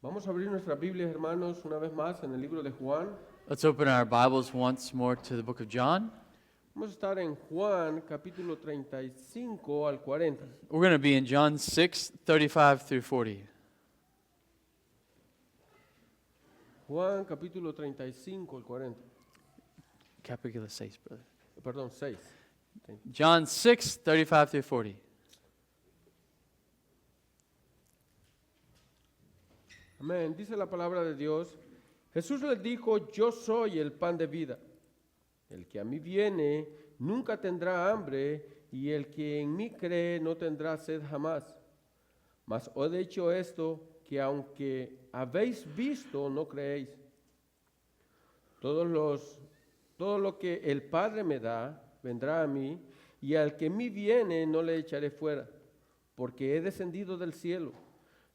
Vamos a abrir nuestras Biblias, hermanos, una vez más en el libro de Juan. Let's open our Bibles once more to the book of John. Vamos a estar en Juan, capítulo 35 al 40. We're going to be in John 6:35 through 40. Juan, capítulo 35 al 40. Capítulo 6, brother. Perdón, 6. John 6:35 through 40. Amén. Dice la palabra de Dios. Jesús les dijo, yo soy el pan de vida. El que a mí viene nunca tendrá hambre, y el que en mí cree no tendrá sed jamás. Mas os he dicho esto, que aunque habéis visto, no creéis. Todo lo que el Padre me da, vendrá a mí, y al que en mí viene no le echaré fuera, porque he descendido del cielo,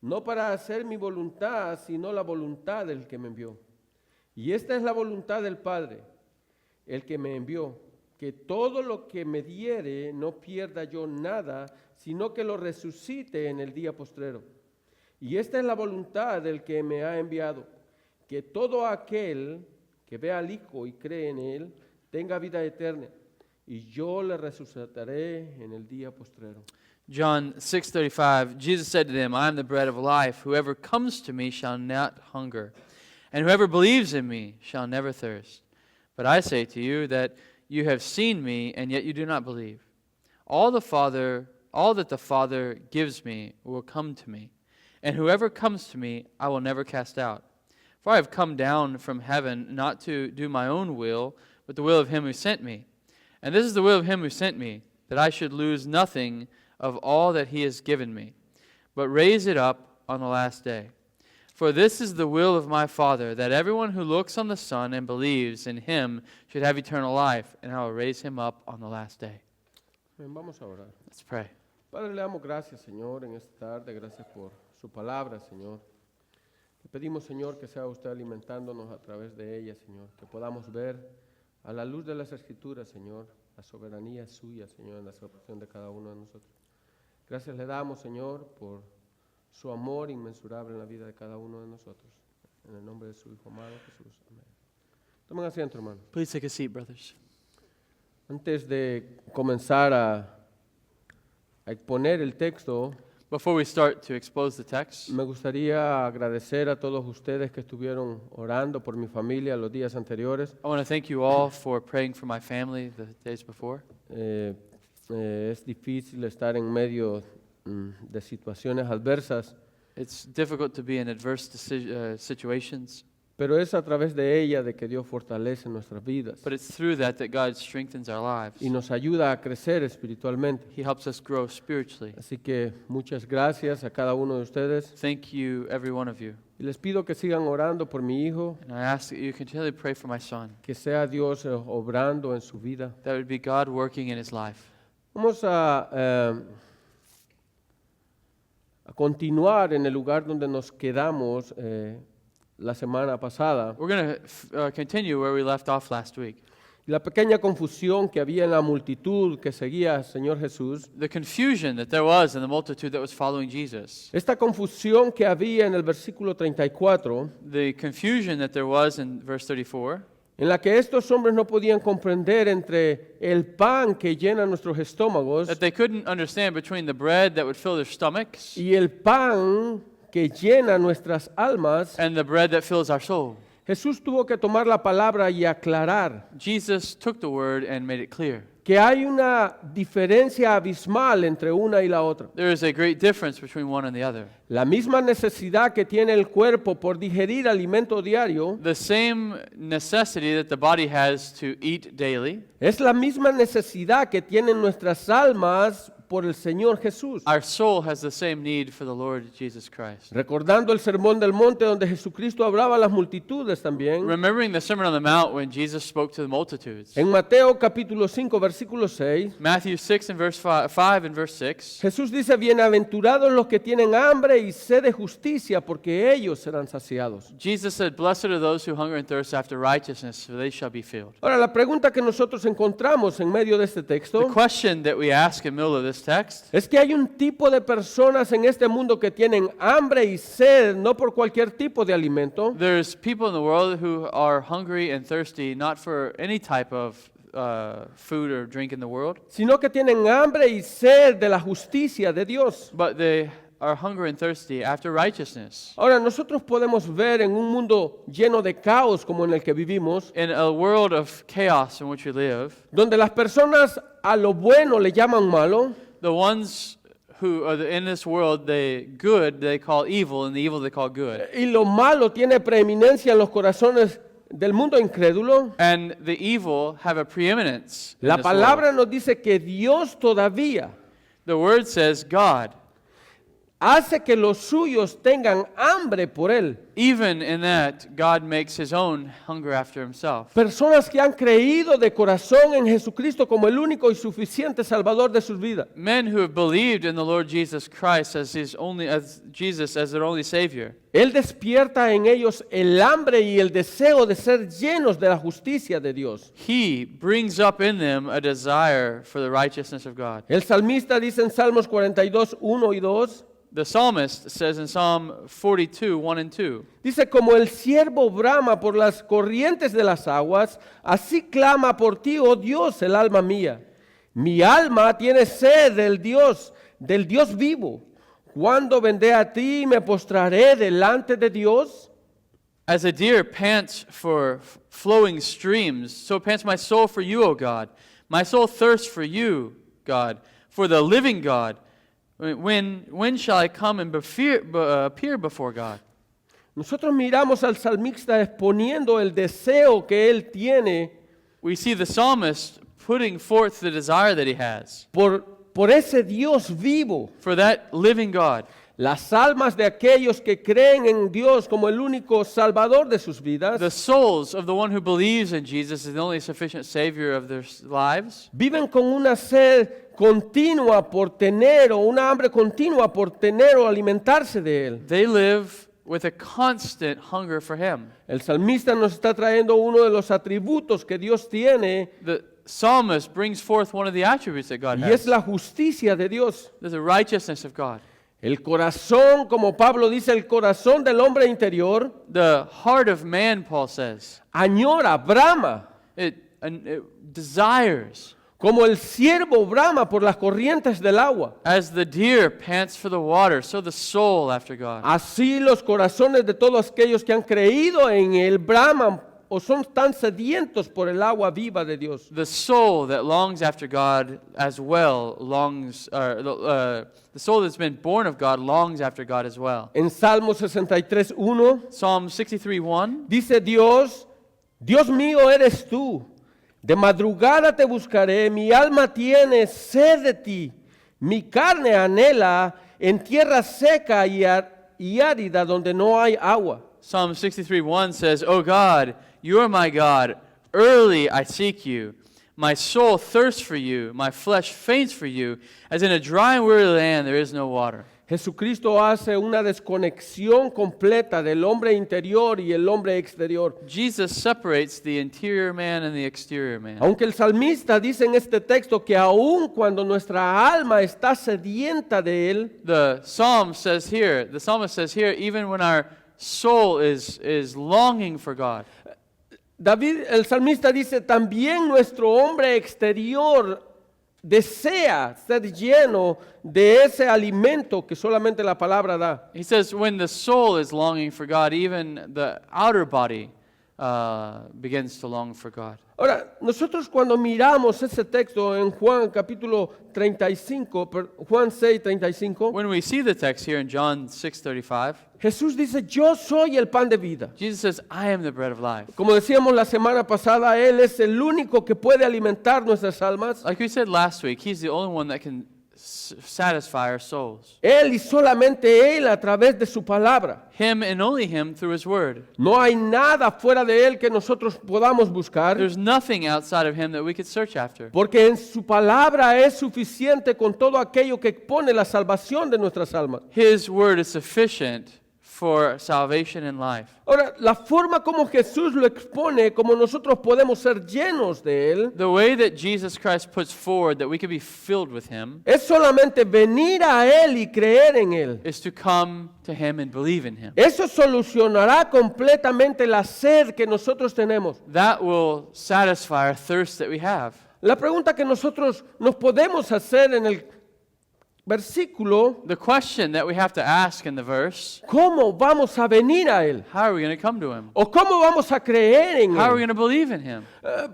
no para hacer mi voluntad, sino la voluntad del que me envió. Y esta es la voluntad del Padre, el que me envió, que todo lo que me diere no pierda yo nada, sino que lo resucite en el día postrero. Y esta es la voluntad del que me ha enviado, que todo aquel que vea al Hijo y cree en Él, tenga vida eterna, y yo le resucitaré en el día postrero. John 6:35, Jesus said to them, I am the bread of life. Whoever comes to me shall not hunger, and whoever believes in me shall never thirst. But I say to you that you have seen me, and yet you do not believe. All that the Father gives me will come to me, and whoever comes to me I will never cast out. For I have come down from heaven not to do my own will, but the will of him who sent me. And this is the will of him who sent me, that I should lose nothing of all that he has given me, but raise it up on the last day. For this is the will of my Father, that everyone who looks on the Son and believes in him should have eternal life, and I will raise him up on the last day. Bien, vamos a orar. Let's pray. Padre, le damos gracias, Señor, en esta tarde. Gracias por su palabra, Señor. Le pedimos, Señor, que sea usted alimentándonos a través de ella, Señor. Que podamos ver a la luz de las Escrituras, Señor, la soberanía suya, Señor, en la salvación de cada uno de nosotros. Gracias le damos, Señor, por su amor inmensurable en la vida de cada uno de nosotros. En el nombre de su Hijo amado Jesús. Amén. Tomen asiento, hermano. Please take a seat, brothers. Antes de comenzar a exponer el texto, Before we start to expose the text, me gustaría agradecer a todos ustedes que estuvieron orando por mi familia los días anteriores. I want to thank you all for praying for my family the days before. Es difícil estar en medio de situaciones adversas, It's difficult to be in adverse situations, pero es a través de ella de que Dios fortalece nuestras vidas but it's through that God strengthens our lives. y nos ayuda a crecer espiritualmente. He helps us grow spiritually. Así que muchas gracias a cada uno de ustedes Thank you, every one of you. y les pido que sigan orando por mi hijo, And I ask that you continually pray for my son, que sea Dios obrando en su vida. that would be God working in his life. Vamos a continuar en el lugar donde nos quedamos la semana pasada. We're going to continue where we left off last week. La pequeña confusión que había en la multitud que seguía al Señor Jesús. The confusion that there was in the multitude that was following Jesus. Esta confusión que había en el versículo 34, The confusion that there was in verse 34, en la que estos hombres no podían comprender entre el pan que llena nuestros estómagos that they couldn't understand between the bread that would fill their stomachs y el pan que llena nuestras almas. and the bread that fills our soul. Jesús tuvo que tomar la palabra y aclarar Jesus took the word and made it clear. que hay una diferencia abismal entre una y la otra. There is a great difference between one and the other. La misma necesidad que tiene el cuerpo por digerir alimento diario The same necessity that the body has to eat daily, es la misma necesidad que tienen nuestras almas por el Señor Jesús. our soul has the same need for the Lord Jesus Christ. Recordando el sermón del monte donde Jesucristo hablaba a las multitudes también. Remembering the Sermon on the Mount when Jesus spoke to the multitudes. En Mateo capítulo 5 versículo 6, Matthew 6 and verse 5 and verse 6. Jesús dice, bienaventurados los que tienen hambre y sed de justicia, porque ellos serán saciados. Jesus said, "Blessed are those who hunger and thirst after righteousness, for they shall be filled." Ahora, la pregunta que nosotros encontramos en medio de este texto The question that we ask in the middle of this text es que hay un tipo de personas en este mundo que tienen hambre y sed, no por cualquier tipo de alimento, there's people in the world who are hungry and thirsty not for any type of food or drink in the world, sino que tienen hambre y sed de la justicia de Dios. but they are hungry and thirsty after righteousness. Ahora, nosotros podemos ver en un mundo lleno de caos como en el que vivimos, In a world of chaos in which we live, donde las personas a lo bueno le llaman malo, the ones who are in this world, the good they call evil, and the evil they call good. y lo malo tiene preeminencia en los corazones del mundo incrédulo. And the evil have a preeminence in La this palabra world. nos dice que Dios todavía The word says God, hace que los suyos tengan hambre por Él. even in that, God makes his own hunger after himself. Personas que han creído de corazón en Jesucristo como el único y suficiente Salvador de sus vidas. Men who have believed in the Lord Jesus Christ as Jesus as their only Savior. Él despierta en ellos el hambre y el deseo de ser llenos de la justicia de Dios. He brings up in them a desire for the righteousness of God. El salmista dice en Salmos 42, 1 y 2, The psalmist says in Psalm 42, 1 and 2, dice, como el ciervo brama por las corrientes de las aguas, así clama por ti, oh Dios, el alma mía. Mi alma tiene sed del Dios vivo. ¿Cuándo vendré a ti y me postraré delante de Dios? As a deer pants for flowing streams, so pants my soul for you, O God. My soul thirsts for you, God, for the living God. When shall I come and appear before God? Nosotros miramos al salmista exponiendo el deseo que él tiene We see the psalmist putting forth the desire that he has por ese Dios vivo. for that living God. Las almas de aquellos que creen en Dios como el único Salvador de sus vidas The souls of the one who believes in Jesus as the only sufficient Savior of their lives viven con una sed continua por tener o una hambre continua por tener o alimentarse de Él. they live with a constant hunger for Him. El salmista nos está trayendo uno de los atributos que Dios tiene The psalmist brings forth one of the attributes that God y es has. la justicia de Dios. There's the righteousness of God. El corazón, como Pablo dice, el corazón del hombre interior The heart of man, Paul says, añora, brama, it desires, como el ciervo brama por las corrientes del agua. as the deer pants for the water, so the soul after God. Así los corazones de todos aquellos que han creído en Él braman o son tan sedientos por el agua viva de Dios. The soul that longs after God as well longs, the soul that's been born of God longs after God as well. En Salmo 63:1 Psalm 63:1, dice Dios, Dios mío eres tú, de madrugada te buscaré, mi alma tiene sed de ti, mi carne anhela en tierra seca y árida donde no hay agua. Psalm 63:1 says, O God, you are my God, early I seek you. My soul thirsts for you, my flesh faints for you, as in a dry and weary land there is no water. Jesucristo hace una desconexión completa del hombre interior y el hombre exterior. Jesus separates the interior man and the exterior man. Aunque el salmista dice en este texto que aun cuando nuestra alma está sedienta de Él, The psalmist says here, even when our soul is longing for God, el salmista dice, también nuestro hombre exterior desea ser lleno de ese alimento que solamente la palabra da. he says when the soul is longing for God, even the outer body begins to long for God. Ahora, nosotros cuando miramos ese texto en Juan capítulo 35, Juan 6:35, When we see the text here in John 6:35, Jesús dice, yo soy el pan de vida. Jesus says, I am the bread of life. Como decíamos la semana pasada, Él es el único que puede alimentar nuestras almas. Like we said last week, He's the only one that can satisfy our souls. Él y solamente Él a través de su palabra. Him and only Him through His Word. No hay nada fuera de Él que nosotros podamos buscar, There's nothing outside of Him that we could search after. porque en su palabra es suficiente con todo aquello que pone la salvación de nuestras almas. His Word is sufficient for salvation and life. Ahora, la forma como Jesús lo expone, como nosotros podemos ser llenos de Él, The way that Jesus Christ puts forward that we can be filled with Him es solamente venir a Él y creer en Él. is to come to Him and believe in Him. Eso solucionará completamente la sed que nosotros tenemos. That will satisfy our thirst that we have. La pregunta que nosotros nos podemos hacer en el versículo, The question that we have to ask in the verse, ¿cómo vamos a venir a Él? how are we going to come to Him? ¿O cómo vamos a creer en How are we Él? going to believe in Him?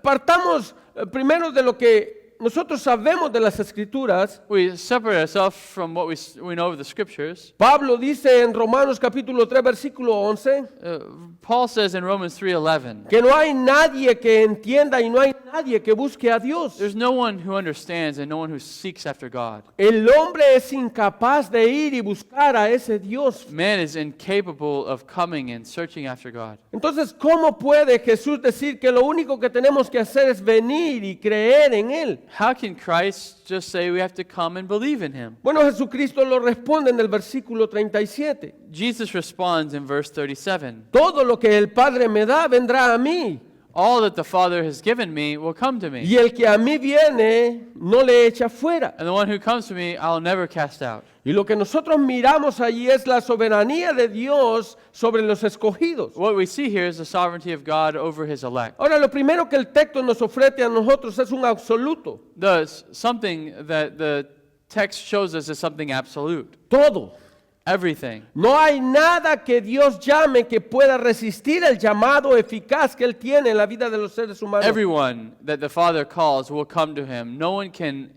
Partamos primero de lo que nosotros sabemos de las Escrituras. We separate ourselves from what we know of the Scriptures. Pablo dice en Romanos capítulo 3, versículo 11, Paul says in Romans 3:11, que no hay nadie que entienda y no hay nadie que busque a Dios. there's no one who understands and no one who seeks after God. El hombre es incapaz de ir y buscar a ese Dios. Man is incapable of coming and searching after God. Entonces, ¿cómo puede Jesús decir que lo único que tenemos que hacer es venir y creer en Él? How can Christ just say we have to come and believe in Him? Bueno, Jesucristo lo responde en el versículo 37. Jesus responds in verse 37, Todo lo que el Padre me da vendrá a mí, all that the Father has given me will come to me, y el que a mí viene no le echa fuera. and the one who comes to me I'll never cast out. Y lo que nosotros miramos allí es la soberanía de Dios sobre los escogidos. What we see here is the sovereignty of God over His elect. Ahora, lo primero que el texto nos ofrece a nosotros es un absoluto. Thus, something that the text shows us is something absolute. Todo. Everything. No hay nada que Dios llame que pueda resistir el llamado eficaz que Él tiene en la vida de los seres humanos. Everyone that the Father calls will come to Him. No one can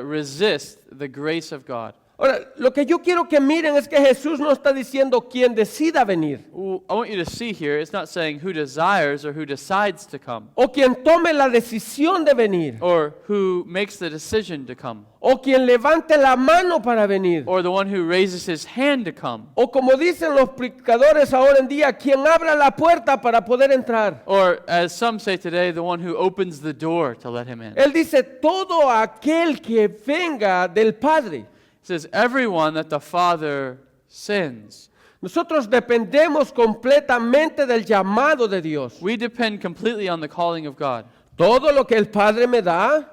resist the grace of God. Ahora, lo que yo quiero que miren es que Jesús no está diciendo quién decida venir I want you to see here, it's not saying who desires or who decides to come, o quien tome la decisión de venir or who makes the decision to come, o quien levante la mano para venir or the one who raises his hand to come, o como dicen los predicadores ahora en día, quien abra la puerta para poder entrar. or as some say today, the one who opens the door to let him in. Él dice todo aquel que venga del Padre. It says, everyone that the Father sends. Nosotros dependemos completamente del llamado de Dios. We depend completely on the calling of God. Todo lo que el Padre me da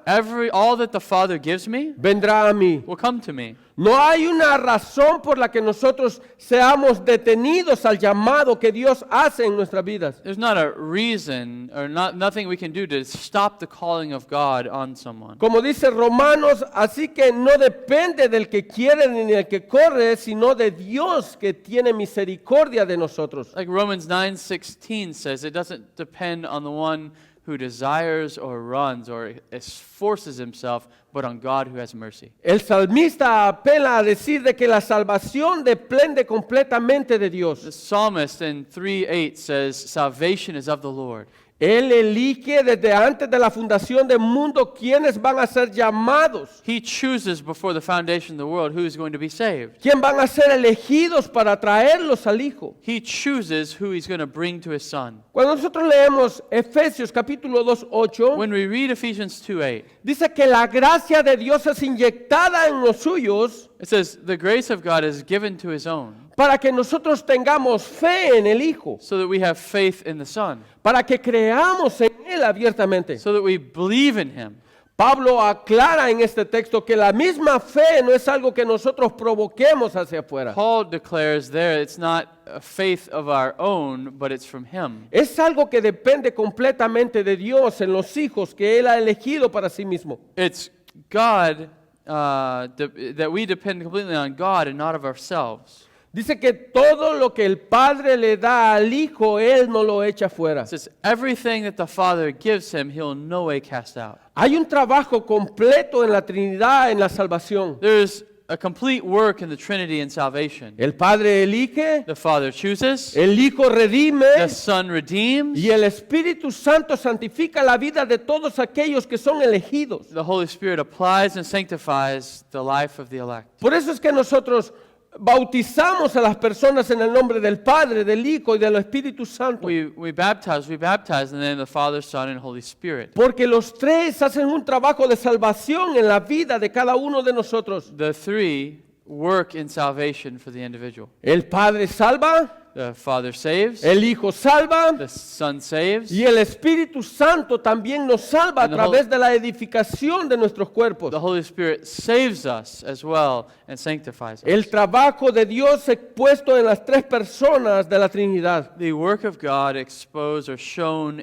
All that the Father gives me vendrá a mí. will come to me. No hay una razón por la que nosotros seamos detenidos al llamado que Dios hace en nuestras vidas. There's not a reason or nothing we can do to stop the calling of God on someone. Como dice Romanos, así que no depende del que quiere ni del que corre, sino de Dios que tiene misericordia de nosotros. Like Romans 9:16 says, it doesn't depend on the one who desires or runs or esforces himself, but on God who has mercy. El salmista apela a decir de que la salvación depende completamente de Dios. The psalmist in 3:8 says, salvation is of the Lord. Él elige desde antes de la fundación del mundo quiénes van a ser llamados, He chooses before the foundation of the world who is going to be saved. quién van a ser elegidos para traerlos al Hijo. He chooses who He's going to bring to His Son. Cuando nosotros leemos Efesios capítulo 2:8, When we read Ephesians 2:8, dice que la gracia de Dios es inyectada en los suyos it says, the grace of God is given to His own, para que nosotros tengamos fe en el Hijo, so that we have faith in the Son, para que creamos en Él abiertamente. so that we believe in Him. Pablo aclara en este texto que la misma fe no es algo que nosotros provoquemos hacia afuera. Paul declares there it's not a faith of our own, but it's from Him. Es algo que depende completamente de Dios en los hijos que Él ha elegido para sí mismo. It's God, that we depend completely on God and not of ourselves. Dice que todo lo que el Padre le da al Hijo, Él no lo echa fuera. It says, everything that the Father gives Him, He'll no way cast out. Hay un trabajo completo en la Trinidad, en la salvación. There's a complete work in the Trinity in salvation. El Padre elige, The Father chooses, el Hijo the redime Son redeems, y el Espíritu Santo santifica la vida de todos aquellos que son elegidos. the Holy Spirit applies and sanctifies the life of the elect. Por eso es que nosotros bautizamos a las personas en el nombre del Padre, del Hijo y del Espíritu Santo. We baptize in the name of the Father, Son, and Holy Spirit. Porque los tres hacen un trabajo de salvación en la vida de cada uno de nosotros. The three work in salvation for the individual. El Padre salva, The Father saves, el Hijo salva, the Son saves, y el Espíritu Santo también nos salva a And the través de la edificación de nuestros cuerpos. the Holy Spirit saves us as well and sanctifies us. El trabajo de Dios expuesto en las tres personas de la Trinidad. The work of God exposed or shown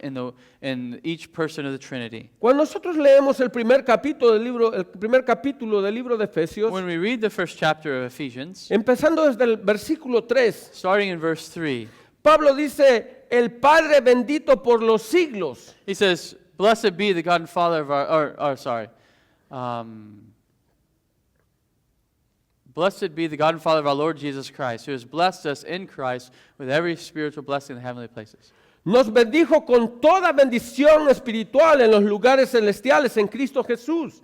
in each person of the Trinity. Cuando nosotros leemos el primer capítulo del libro de Efesios, When we read the first chapter of Ephesians, empezando desde el versículo 3, starting in verse 3, Pablo dice, el Padre bendito por los siglos. he says, "Blessed be the God and Father of blessed be the God and Father of our Lord Jesus Christ, who has blessed us in Christ with every spiritual blessing in the heavenly places." Nos bendijo con toda bendición espiritual en los lugares celestiales en Cristo Jesús.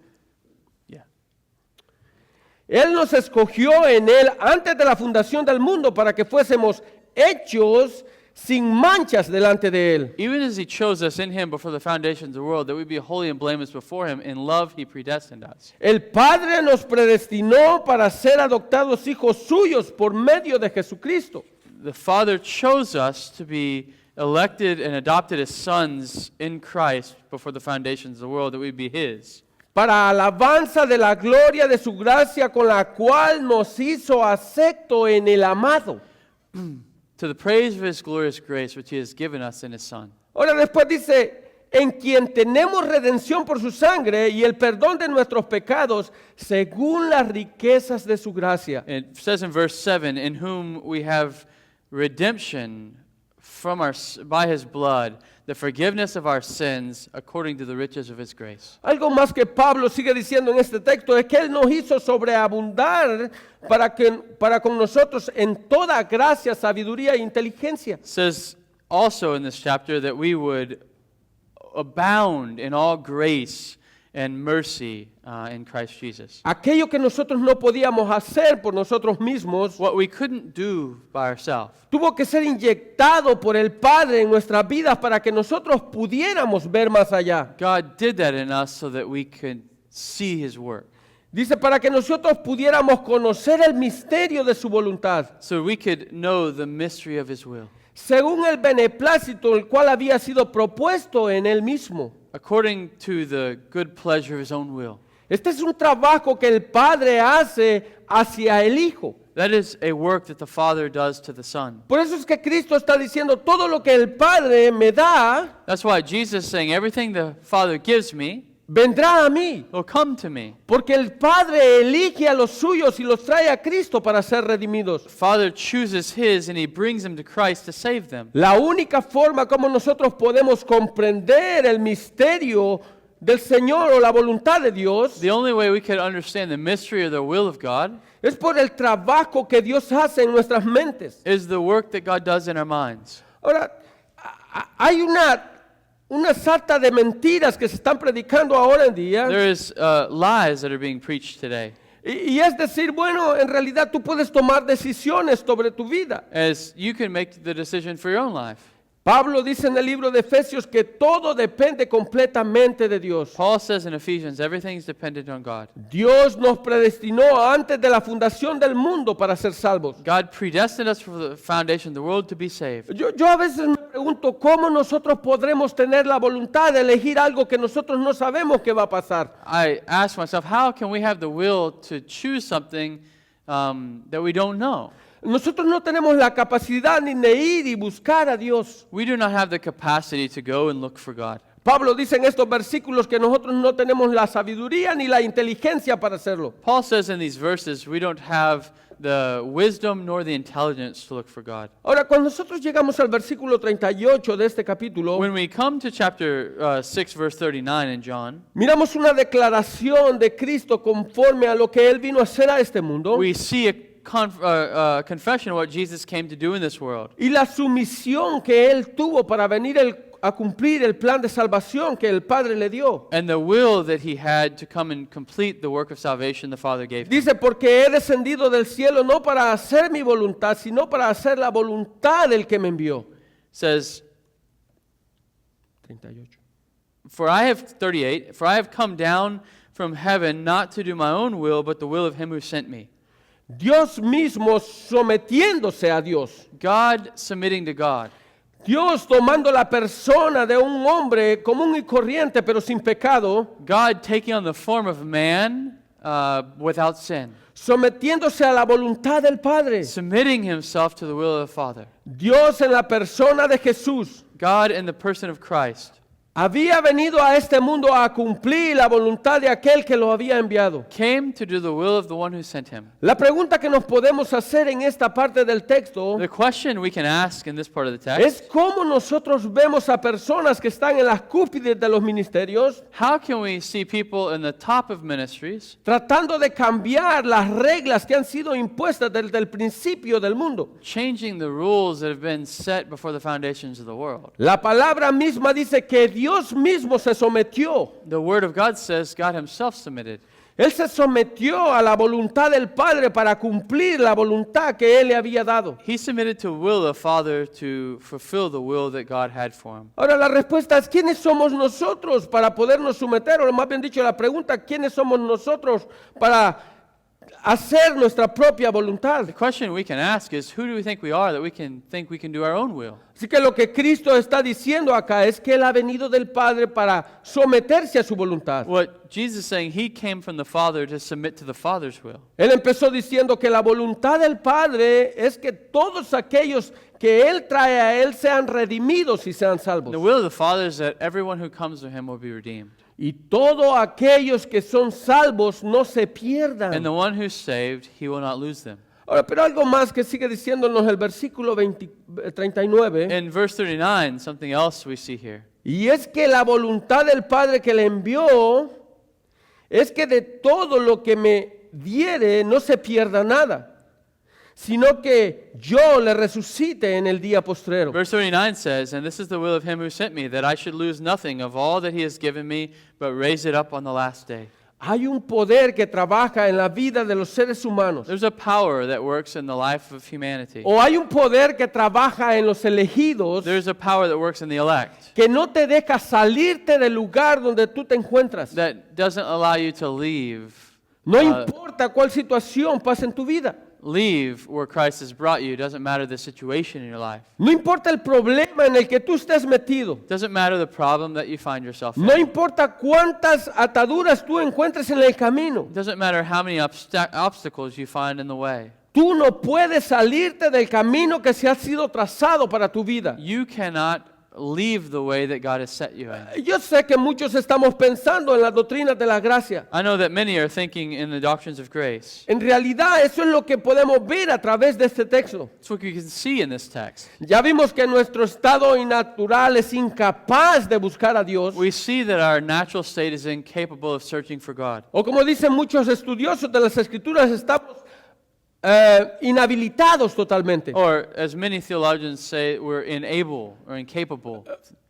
Yeah. Él nos escogió en Él antes de la fundación del mundo para que fuésemos hechos sin manchas delante de Él. Even as he chose us in him before the foundations of the world, that we be holy and blameless before him, in love he predestined us. El Padre nos predestinó para ser adoptados hijos suyos por medio de Jesucristo. The Father chose us to be elected and adopted as sons in Christ before the foundations of the world, that we be his. Para alabanza de la gloria de su gracia con la cual nos hizo acepto en el amado. To the praise of his glorious grace, which he has given us in his Son. Ahora después dice, en quien tenemos redención por su sangre y el perdón de nuestros pecados según las riquezas de su gracia. It says in verse 7, in whom we have redemption by his blood, the forgiveness of our sins according to the riches of his grace. Algo más que Pablo sigue diciendo en este texto es que Él nos hizo sobreabundar para con nosotros en toda gracia, sabiduría e inteligencia. It says also in this chapter that we would abound in all grace and mercy in Christ Jesus. Aquello que nosotros no podíamos hacer por nosotros mismos, What we couldn't do by ourselves tuvo que ser inyectado por el Padre en nuestras vidas para que nosotros pudiéramos ver más allá. God did that in us so that we could see his work. Dice, para que nosotros pudiéramos conocer el misterio de su voluntad, So we could know the mystery of his will, según el beneplácito el cual había sido propuesto en Él mismo. according to the good pleasure of his own will. Este es un trabajo que el Padre hace hacia el Hijo. That is a work that the Father does to the Son. Por eso es que Cristo está diciendo, todo lo que el Padre me da, That's why Jesus is saying, everything the Father gives me vendrá a mí. will come to me. Porque el Padre elige a los suyos y los trae a Cristo para ser redimidos. Father chooses his and he brings them to Christ to save them. La única forma como nosotros podemos comprender el misterio del Señor o la voluntad de Dios The only way we could understand the mystery or the will of God es por el trabajo que Dios hace en nuestras mentes. is the work that God does in our minds. Ahora, hay una sarta de mentiras que se están predicando ahora en día. There is lies that are being preached today. Y es decir, bueno, en realidad tú puedes tomar decisiones sobre tu vida. As you can make the decision for your own life. Pablo dice en el libro de Efesios que todo depende completamente de Dios. Paul says in Ephesians, everything is dependent on God. Dios nos predestinó antes de la fundación del mundo para ser salvos. God predestined us for the foundation of the world to be saved. Yo a veces me pregunto cómo nosotros podremos tener la voluntad de elegir algo que nosotros no sabemos que va a pasar. I ask myself, how can we have the will to choose something that we don't know? Nosotros no tenemos la capacidad ni de ir y buscar a Dios. We do not have the capacity to go and look for God. Pablo dice en estos versículos que nosotros no tenemos la sabiduría ni la inteligencia para hacerlo. Paul says in these verses, we don't have the wisdom nor the intelligence to look for God. Ahora, cuando nosotros llegamos al versículo 38 de este capítulo, When we come to chapter 6, verse 39 in John, miramos una declaración de Cristo conforme a lo que Él vino a hacer a este mundo we see a confession of what Jesus came to do in this world. y la sumisión que Él tuvo para venir a cumplir el plan de salvación que el Padre le dio. And the will that he had to come and complete the work of salvation the Father gave him. Dice, porque he descendido del cielo no para hacer mi voluntad, sino para hacer la voluntad del que me envió. Says, 38. for I have come down from heaven not to do my own will, but the will of him who sent me. Dios mismo sometiéndose a Dios. God submitting to God. Dios tomando la persona de un hombre común y corriente, pero sin pecado, God taking on the form of man without sin. sometiéndose a la voluntad del Padre. Submitting himself to the will of the Father. Dios en la persona de Jesús God in the person of Christ había venido a este mundo a cumplir la voluntad de aquel que lo había enviado. came to do the will of the one who sent him. La pregunta que nos podemos hacer en esta parte del texto The question we can ask in this part of the es text, cómo nosotros vemos a personas que están en las cúspides de los ministerios how can we see people in the top of ministries tratando de cambiar las reglas que han sido impuestas desde el principio del mundo. changing the rules that have been set before the foundations of the world? La palabra misma dice que Dios mismo se sometió. The Word of God says God himself submitted. Él se sometió a la voluntad del Padre para cumplir la voluntad que Él le había dado. He submitted to the will of the Father to fulfill the will that God had for him. Ahora la respuesta es, ¿quiénes somos nosotros para podernos someter? O más bien dicho, la pregunta, ¿quiénes somos nosotros para hacer nuestra propia voluntad? The question we can ask is, who do we think we are that we can think we can do our own will? Así que lo que Cristo está diciendo acá es que Él ha venido del Padre para someterse a su voluntad. What Jesus is saying, he came from the Father to submit to the Father's will. Él empezó diciendo que la voluntad del Padre es que todos aquellos que Él trae a Él sean redimidos y sean salvos. The will of the Father is that everyone who comes to him will be redeemed. Y todos aquellos que son salvos no se And pierdan. the one who's saved, he will not lose them. Ahora, pero algo más que sigue diciéndonos el versículo 39. In verse 39, something else we see here. Y es que la voluntad del Padre que le envió es que de todo lo que me diere no se pierda nada, sino que yo le resucite en el día postrero. Verse 39 says, "And this is the will of him who sent me, that I should lose nothing of all that he has given me, but raise it up on the last day." Hay un poder que trabaja en la vida de los seres humanos. There's a power that works in the life of humanity. O hay un poder que trabaja en los elegidos There's a power that works in the elect que no te deja salirte del lugar donde tú te encuentras. that doesn't allow you to leave No importa cuál situación pase en tu vida. where Christ has brought you. It doesn't matter the situation in your life. No importa el problema en el que tú estés metido. It doesn't matter the problem that you find yourself in. No importa cuántas ataduras tú encuentres en el camino. It doesn't matter how many obstacles you find in the way. Tú no puedes salirte del camino que se ha sido trazado para tu vida. You cannot leave the way that God has set you in. Yo sé que muchos estamos pensando en las doctrinas de la gracia. I know that many are thinking in the doctrines of grace. En realidad eso es lo que podemos ver a través de este texto. That's what you can see in this text. Ya vimos que nuestro estado innatural es incapaz de buscar a Dios. We see that our natural state is incapable of searching for God. O como dicen muchos estudiosos de las Escrituras, estamos inhabilitados totalmente. Or, as many theologians say, we're unable or incapable.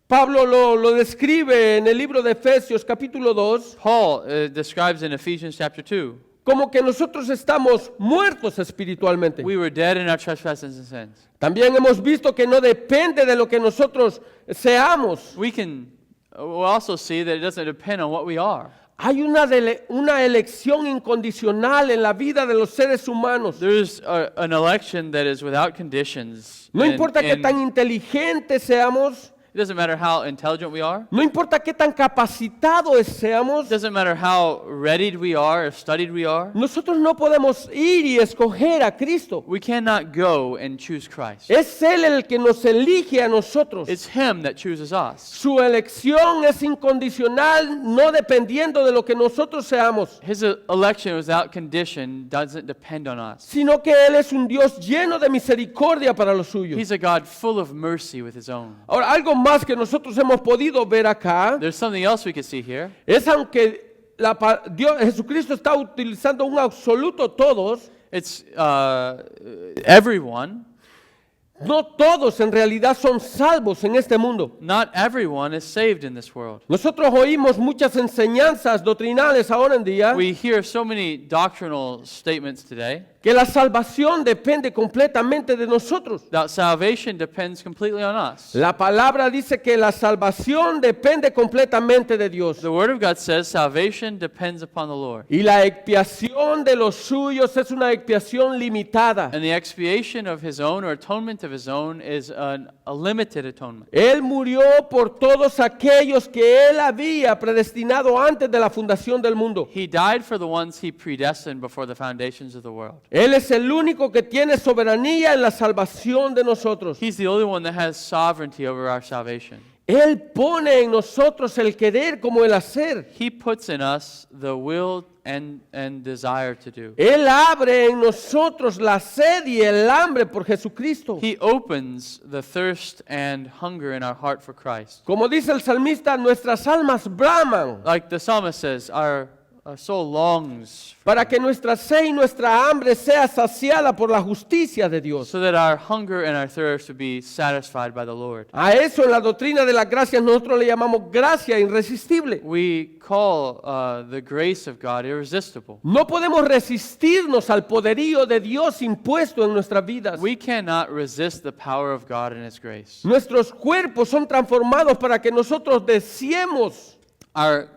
Pablo lo describe en el libro de Efesios capítulo 2 Paul describes in Ephesians chapter 2, como que nosotros estamos muertos espiritualmente. we were dead in our trespasses and sins. También hemos visto que no depende de lo que nosotros seamos. We'll also see that it doesn't depend on what we are. Hay una elección incondicional en la vida de los seres humanos. There's an election that is without conditions. No importa qué tan inteligentes seamos. It doesn't matter how intelligent we are. No importa qué tan capacitados seamos. It doesn't matter how readied we are or studied we are. Nosotros no podemos ir y escoger a Cristo. We cannot go and choose Christ. Es Él el que nos elige a nosotros. It's Him that chooses us. Su elección es incondicional, no dependiendo de lo que nosotros seamos, His election without condition doesn't depend on us. sino que Él es un Dios lleno de misericordia para los suyos. He's a God full of mercy with His own. Ahora, algo más que nosotros hemos podido ver acá There's something else we can see here. es aunque Jesucristo está utilizando un absoluto todos, It's everyone. No todos en realidad son salvos en este mundo. Not everyone is saved in this world. Nosotros oímos muchas enseñanzas doctrinales ahora en día We hear so many doctrinal statements today que la salvación depende completamente de nosotros. that salvation depends completely on us. La palabra dice que la salvación depende completamente de Dios. The Word of God says salvation depends upon the Lord. Y la expiación de los suyos es una expiación limitada. And the expiation of His own or atonement of His own is a limited atonement. Él murió por todos aquellos que Él había predestinado antes de la fundación del mundo. He died for the ones He predestined before the foundations of the world. Él es el único que tiene soberanía en la salvación de nosotros. He's the only one that has sovereignty over our salvation. Él pone en nosotros el querer como el hacer. He puts in us the will and desire to do. Él abre en nosotros la sed y el hambre por Jesucristo. He opens the thirst and hunger in our heart for Christ. Como dice el salmista, nuestras almas braman Like the psalmist says, our soul longs para que nuestra sed y nuestra hambre sea saciada por la justicia de Dios. so that our hunger and our thirst would be satisfied by the Lord. A eso en la doctrina de las gracias nosotros le llamamos gracia irresistible. We call the grace of God irresistible. No podemos resistirnos al poderío de Dios impuesto en nuestras vidas. We cannot resist the power of God and His grace. Nuestros cuerpos son transformados para que nosotros deseemos. Our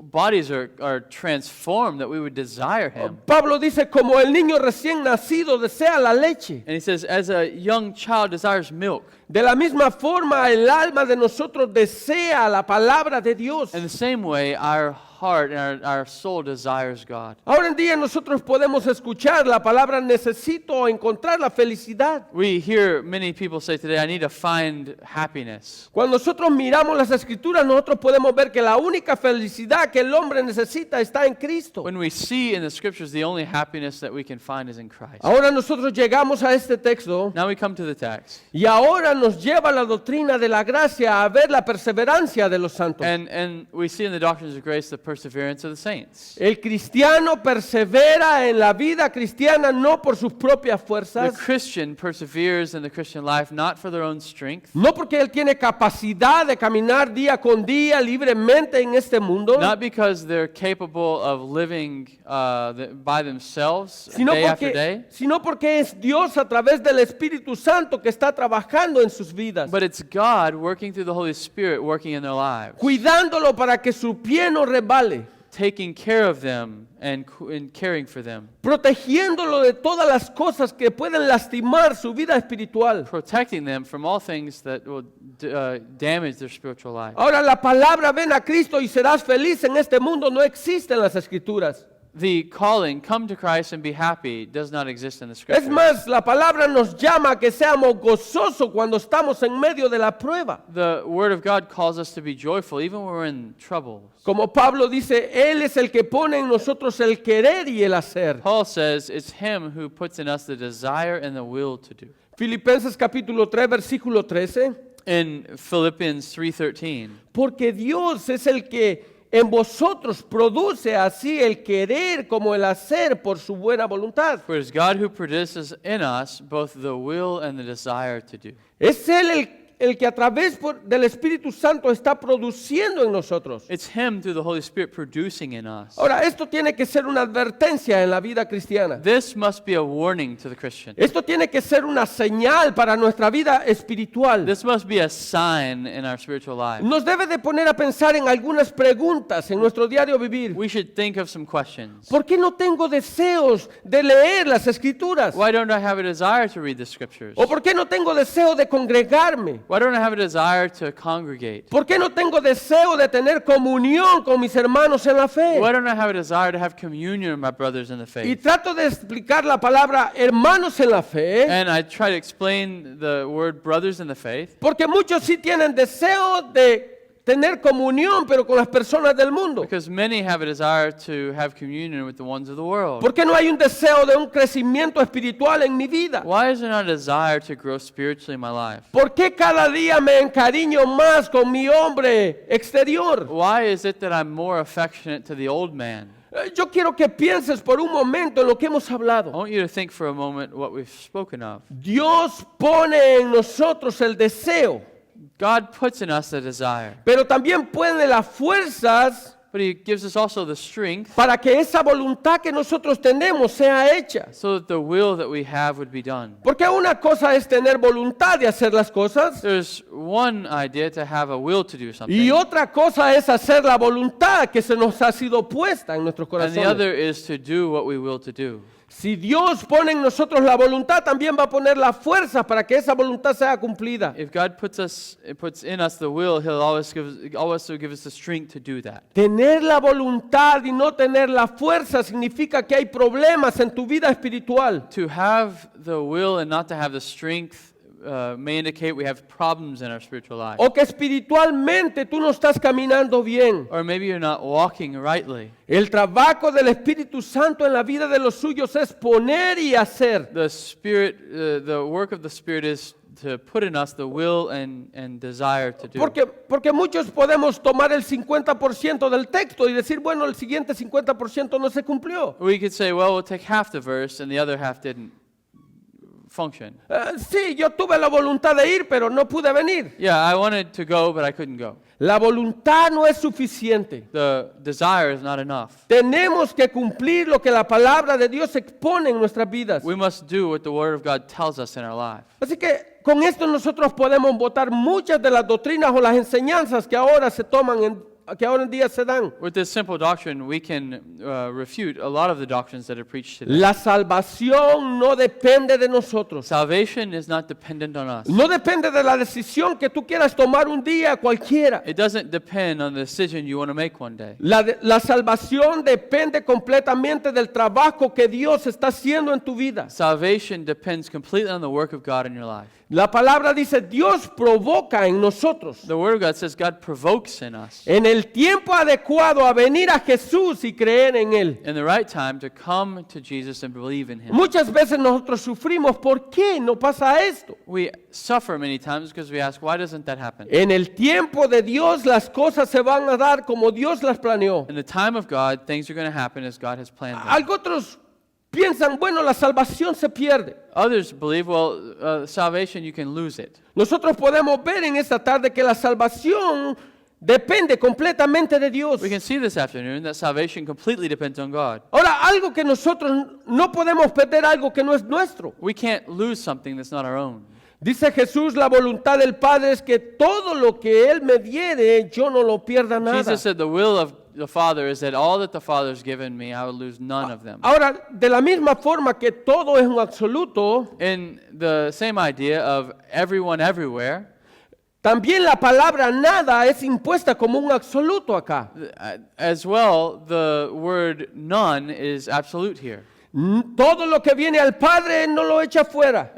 bodies are transformed that we would desire Him. Pablo dice, como el niño recién nacido desea la leche. And he says, as a young child desires milk, De la misma forma, el alma de nosotros desea la palabra de Dios. in the same way, our heart and our soul desires God. Ahora en día nosotros podemos escuchar la palabra necesito encontrar la felicidad. We hear many people say today, I need to find happiness. Cuando nosotros miramos las escrituras, nosotros podemos ver que la única felicidad que el hombre necesita está en Cristo. When we see in the scriptures the only happiness that we can find is in Christ. Ahora nosotros llegamos a este texto Now we come to the text. y ahora nos lleva la doctrina de la gracia a ver la perseverancia de los santos. And we see in the doctrines of grace the perseverance of the saints. El cristiano persevera en la vida cristiana no por sus propias The fuerzas, Christian perseveres in the Christian life not for their own strength, no porque él tiene capacidad de caminar día con día libremente en este mundo, not because they're capable of living by themselves sino day after day, porque es Dios a través del Espíritu Santo que está trabajando en sus vidas, but it's God working through the Holy Spirit working in their lives, cuidándolo para que su pie no resbale, taking care of them and caring for them, protegiéndolo de todas las cosas que pueden lastimar su vida espiritual. protecting them from all things that will damage their spiritual life. Ahora la palabra ven a Cristo y serás feliz en este mundo no existe en las Escrituras. The calling, come to Christ and be happy, does not exist in the Es scriptures. más, la palabra nos llama a que seamos gozosos cuando estamos en medio de la prueba. The Word of God calls us to be joyful even when we're in trouble. Como Pablo dice, Él es el que pone en nosotros el querer y el hacer. Paul says it's Him who puts in us the desire and the will to do. Filipenses capítulo 3, versículo 13. In Philippians 3:13, Porque Dios es el que en vosotros produce así el querer como el hacer por su buena voluntad. for it is God who produces in us both the will and the desire to do. Es Él el que a través del Espíritu Santo está produciendo en nosotros. It's Him through the Holy Spirit producing in us. Ahora, esto tiene que ser una advertencia en la vida cristiana. This must be a warning to the Christian. Esto tiene que ser una señal para nuestra vida espiritual. This must be a sign in our spiritual life. Nos debe de poner a pensar en algunas preguntas en nuestro diario vivir. We should think of some questions. ¿Por qué no tengo deseos de leer las Escrituras? Why don't I have a desire to read the scriptures? ¿O por qué no tengo deseo de congregarme? Why don't I have a desire to congregate? ¿Por qué no tengo deseo de tener comunión con mis hermanos en la fe? Why don't I have a desire to have communion with my brothers in the Y faith? trato de explicar la palabra hermanos en la fe, And I try to explain the word brothers in the faith porque muchos sí tienen deseo de tener comunión, pero con las personas del mundo. because many have a desire to have communion with the ones of the world. ¿Por qué no hay un deseo de un crecimiento espiritual en mi vida? Why is there not a desire to grow spiritually in my life? ¿Por qué cada día me encariño más con mi hombre exterior? Why is it that I'm more affectionate to the old man? Yo quiero que pienses por un momento en lo que hemos I hablado. want you to think for a moment what we've spoken of. Dios pone en nosotros el deseo, God puts in us the desire, pero también pone las fuerzas but He gives us also the strength para que esa voluntad que nosotros tenemos sea hecha. so that the will that we have would be done. Porque una cosa es tener voluntad de hacer las cosas There's one idea to have a will to do y something, otra cosa es hacer la voluntad que se nos ha sido puesta en nuestros and the corazones. other is to do what we will to do. Si Dios pone en nosotros la voluntad, también va a poner la fuerza para que esa voluntad sea cumplida. If God puts in us the will, He'll also give us the strength to do that. Tener la voluntad y no tener la fuerza significa que hay problemas en tu vida espiritual. To have the will and not to have the strength may indicate we have problems in our spiritual life. O que espiritualmente tú no estás caminando bien. Or maybe you're not walking rightly. El trabajo del Espíritu Santo en la vida de los suyos es poner y hacer. The work of the Spirit is to put in us the will and desire to do. Porque muchos podemos tomar el 50% del texto y decir, bueno, el siguiente 50% no se cumplió. We could say, well, we'll take half the verse and the other half didn't function. Sí, yo tuve la voluntad de ir, pero no pude venir. Yeah, I wanted to go, but I couldn't go. La voluntad no es suficiente. The desire is not enough. Tenemos que cumplir lo que la palabra de Dios expone en nuestras vidas. We must do what the Word of God tells us in our life. Así que con esto nosotros podemos botar muchas de las doctrinas o las enseñanzas que ahora se toman que ahora en día se dan. With this simple doctrine, we can refute a lot of the doctrines that are preached today. La salvación no depende de nosotros. Salvation is not dependent on us. No depende de la decisión que tú quieras tomar un día cualquiera. It doesn't depend on the decision you want to make one day. La salvación depende completamente del trabajo que Dios está haciendo en tu vida. Salvation depends completely on the work of God in your life. La palabra dice, Dios provoca en nosotros, The Word of God says God provokes in us en el tiempo adecuado, a venir a Jesús y creer en Él. in the right time to come to Jesus and believe in Him. Muchas veces nosotros sufrimos, ¿por qué no pasa esto? We suffer many times because we ask, why doesn't that happen? En el tiempo de Dios las cosas se van a dar como Dios las planeó. In the time of God, things are going to happen as God has planned them. Algo otros piensan, bueno, la salvación se pierde. Others believe, well, salvation, you can lose it. Nosotros podemos ver en esta tarde que la salvación depende completamente de Dios. We can see this afternoon that salvation completely depends on God. Ahora, algo que nosotros no podemos perder, algo que no es nuestro. We can't lose something that's not our own. Dice Jesús, la voluntad del Padre es que todo lo que Él me diere, yo no lo pierda nada. Jesus said the will of the Father is that all that the Father has given me, I will lose none of them. Ahora, de la misma forma que todo es un absoluto, In the same idea of everyone everywhere, también la palabra nada es impuesta como un absoluto acá. as well, the word none is absolute here. Todo lo que viene al Padre no lo echa fuera.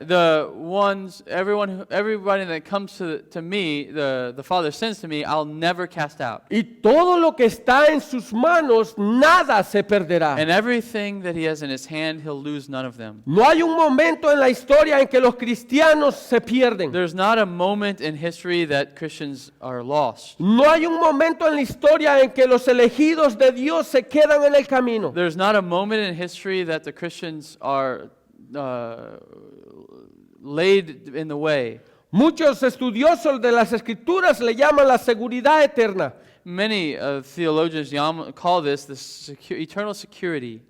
Everybody that comes to me, the Father sends to me, I'll never cast out. Y todo lo que está en sus manos, nada se perderá. And everything that He has in His hand, He'll lose none of them. No hay un momento en la historia en que los cristianos se pierden. There's not a moment in history that Christians are lost. No hay un momento en la historia en que los elegidos de Dios se quedan en el camino. There's not a moment in history that the Christians are laid in the way. Muchos estudiosos de las Escrituras le llaman la seguridad eterna. Many theologians call this the eternal security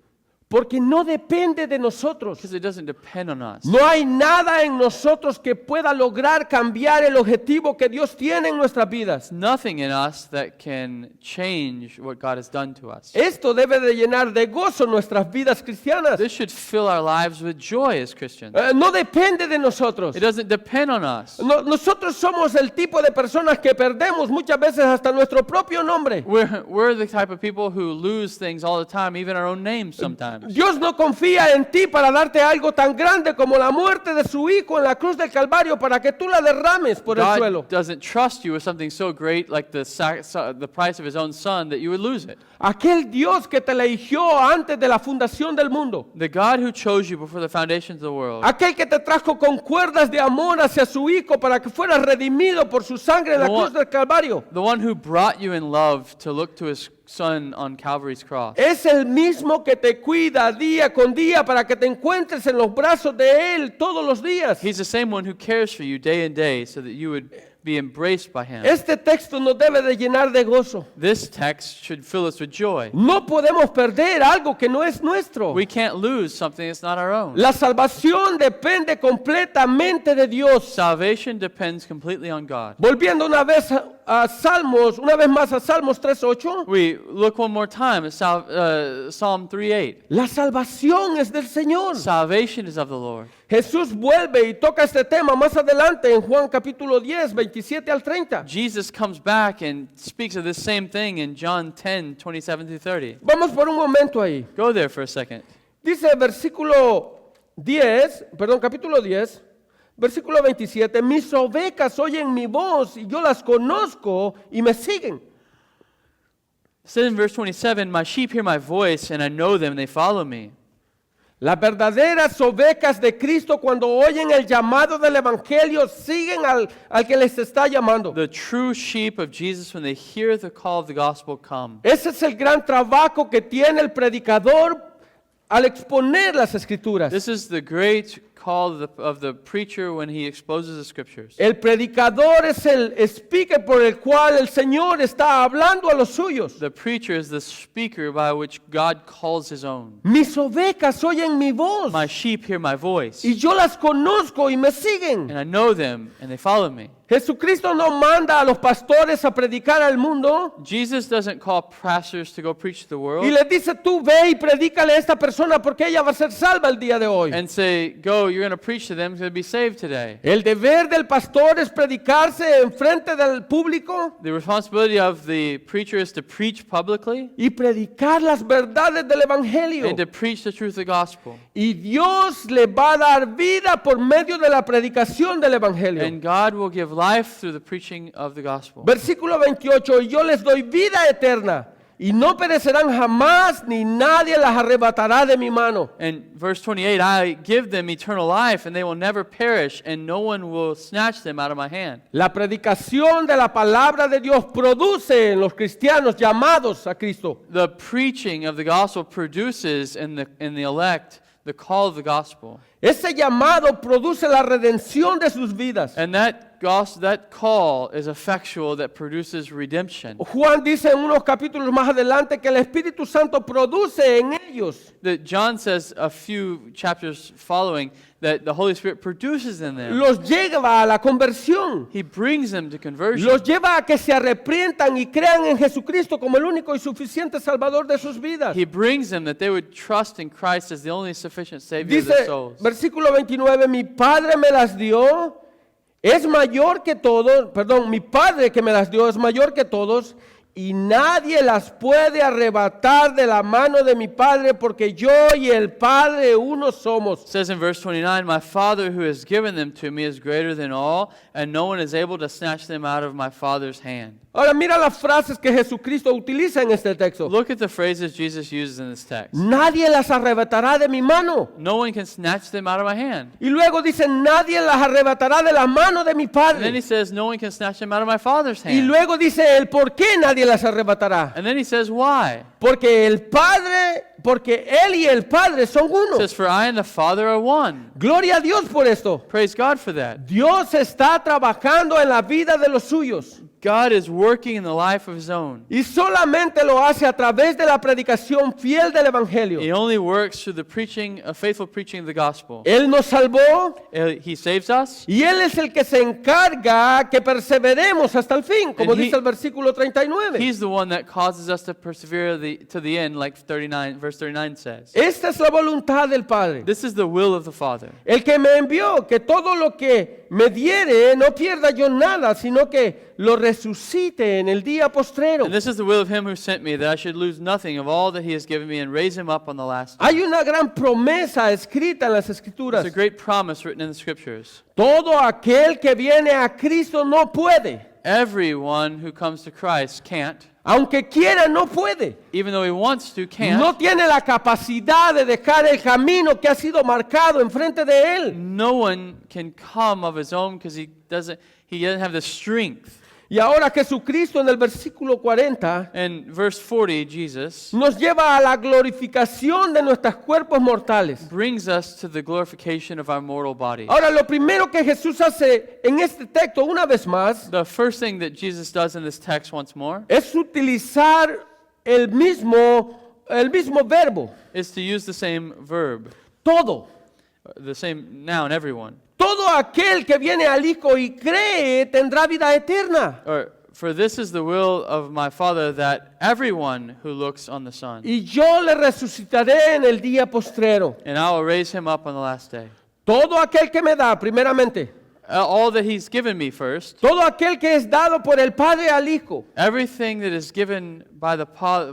Porque no depende de nosotros. because it doesn't depend on us. No hay nada en nosotros que pueda lograr cambiar el objetivo que Dios tiene en nuestras vidas. Nothing in us that can change what God has done to us. Esto debe de llenar de gozo nuestras vidas cristianas. This should fill our lives with joy as Christians. No depende de nosotros. It doesn't depend on us. Nosotros somos el tipo de personas que perdemos muchas veces hasta nuestro propio nombre. We're the type of people who lose things all the time, even our own names sometimes. Dios no confía en ti para darte algo tan grande como la muerte de su hijo en la cruz del Calvario para que tú la derrames por el suelo. God doesn't trust you with something so great like the price of His own Son that you would lose it. Aquel Dios que te eligió antes de la fundación del mundo. The God who chose you before the foundations of the world. Aquel que te trajo con cuerdas de amor hacia su hijo para que fueras redimido por su sangre en la cruz del Calvario. The one who brought you in love to look to His Son on Calvary's cross. Es el mismo que te cuida día con día para que te encuentres en los brazos de Él todos los días. He's the same one who cares for you day and day so that you would be embraced by Him. Este texto nos debe de llenar de gozo. This text should fill us with joy. No podemos perder algo que no es nuestro. We can't lose something that's not our own. La salvación depende completamente de Dios. Salvation depends completely on God. Volviendo una vez una vez más a Salmos 3:8. We look one more time at Psalm 3:8. La salvación es del Señor. Salvation is of the Lord. Jesús vuelve y toca este tema más adelante en Juan capítulo 10, 27 al 30. Jesus comes back and speaks of this same thing in John 10, 27 through 30. Vamos por un momento ahí. Go there for a second. Dice capítulo 10, versículo 27, mis ovejas oyen mi voz y yo las conozco y me siguen. It says in verse 27, my sheep hear my voice and I know them and they follow me. Las verdaderas ovejas de Cristo cuando oyen el llamado del Evangelio siguen al que les está llamando. The true sheep of Jesus, when they hear the call of the gospel, come. Ese es el gran trabajo que tiene el predicador al exponer las Escrituras. This is the great call of the preacher when he exposes the scriptures. El predicador es el speaker por el cual el Señor está hablando a los suyos. The preacher is the speaker by which God calls his own. Mis ovejas oyen mi voz My sheep hear my voice, y yo las conozco y me siguen. and I know them, and they follow me. Jesucristo no manda a los pastores a predicar al mundo Jesus doesn't call pastors to go preach to the y world les dice, tú ve y predícale a esta persona porque ella va a ser salva el día de hoy. and say, go, you're going to preach to them, they're going to be saved today. El deber del pastor es predicarse en frente del público The responsibility of the preacher is to preach publicly y predicar las verdades del Evangelio. and to preach the truth of the gospel. Y Dios le va a dar vida por medio de la predicación del Evangelio. And God will give life through the preaching of the gospel. Versículo 28, y yo les doy vida eterna, y no perecerán jamás, ni nadie las arrebatará de mi mano. And verse 28, I give them eternal life, and they will never perish, and no one will snatch them out of my hand. La predicación de la palabra de Dios produce en los cristianos llamados a Cristo. The preaching of the gospel produces in the elect the call of the gospel. Ese llamado produce la redención de sus vidas. And that call is effectual, that produces redemption. Juan dice en unos capítulos más adelante que el Espíritu Santo produce en ellos. That John says a few chapters following that the Holy Spirit produces in them. Los lleva a la conversión. He brings them to conversion. Los lleva a que se arrepientan y crean en Jesucristo como el único y suficiente Salvador de sus vidas. He brings them that they would trust in Christ as the only sufficient Savior of Dice, their souls. versículo 29, mi Padre me las dio, es mayor que todos, mi Padre que me las dio es mayor que todos, y nadie las puede arrebatar de la mano de mi Padre, porque yo y el Padre uno somos. It says in verse 29, my Father who has given them to me is greater than all, and no one is able to snatch them out of my Father's hand. Ahora mira las frases que Jesucristo utiliza en este texto. Look at the phrases Jesus uses in this text. Nadie las arrebatará de mi mano. No one can snatch them out of my hand. Y luego dice, nadie las arrebatará de la mano de mi And then Padre. he says, no one can snatch them out of my Father's Y hand. luego dice el por qué nadie las arrebatará. And then he says, why? Porque Él y el Padre son He uno. says, for I and the Father are one. Gloria a Dios por esto. Praise God for that. Dios está trabajando en la vida de los suyos. God is working in the life of his own. Y solamente lo hace a través de la predicación fiel del Evangelio. He only works through the preaching, a faithful preaching of the gospel. Él nos salvó He saves us, y Él es el que se encarga que perseveremos hasta el fin, como And he- dice el versículo 39. he's the one that causes us to persevere to the end, like verse 39 says. Esta es la voluntad del Padre. This is the will of the Father. El que me envió, que todo lo que me diere no pierda yo nada, sino que lo resucite en el día postrero. And this is the will of him who sent me, that I should lose nothing of all that he has given me and raise him up on the last day. Hay una gran promesa escrita en las Escrituras. It's a great promise written in the scriptures. Todo aquel que viene a Cristo no puede. Everyone who comes to Christ can't. Aunque quiera, no puede. Even though he wants to, can't. No tiene la capacidad de dejar el camino que ha sido marcado enfrente de él. No one can come of his own because he doesn't have the strength. Y ahora Jesucristo en el versículo 40 In verse 40, Jesus nos lleva a la glorificación de nuestros cuerpos mortales. brings us to the glorification of our mortal bodies. Ahora, lo primero que Jesús hace en este texto, una vez más, The first thing that Jesus does in this text once more es utilizar el mismo verbo, is to use the same verb, todo. the same noun, everyone. Todo aquel que viene al Hijo y cree tendrá vida eterna. Or, for this is the will of my Father, that everyone who looks on the Son, Y yo le resucitaré en el día postrero. and I will raise him up on the last day. Todo aquel que me da, primeramente. All that he's given me first, Todo aquel que es dado por el Padre al Hijo. everything that is given by the